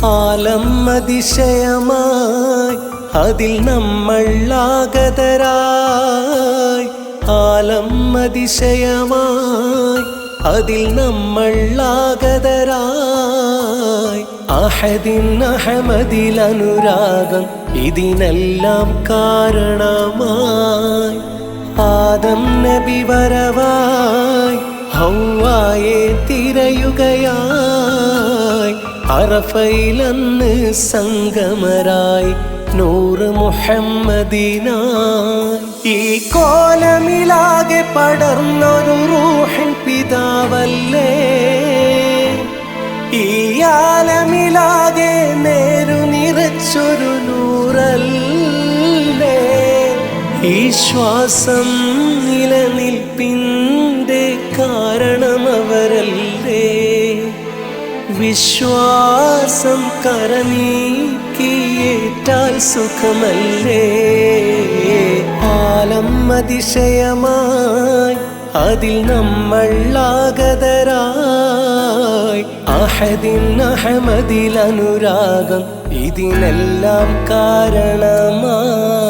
ആലം അതിശയമായി അതിൽ നമ്മൾ ആഗതരായി. ആലം അതിശയമായി അതിൽ നമ്മൾ ആഗതരായി. അഹദിൻ അഹമദിൽ അനുരാഗം ഇതിനെല്ലാം കാരണമായി. ആദം നബി വരവായി ഹവ്വായെ തിരയുകയായി. അറഫയിലന്ന് സംഗമരായി നൂറ് മുഹമ്മദിനായി. ഈ കോലമിലാകെ പടർന്നൊരു റൂഹിൻ പിതാവല്ലേ, ഈ ആലമിലാകെ നേരു നിറച്ചൊരു നൂറല്ലേ. ഈ ശ്വാസം നിലനിൽപ്പിൻ്റെ കാരണമവരല്ലേ. വിശ്വാസം കരനീക്കിയേറ്റാൽ സുഖമല്ലേ. ആലം അതിശയമായി അതിൽ നമ്മൾ ആഗതരായി. അഹദിൻ അഹമദിൽ അനുരാഗം ഇതിനെല്ലാം കാരണമായി.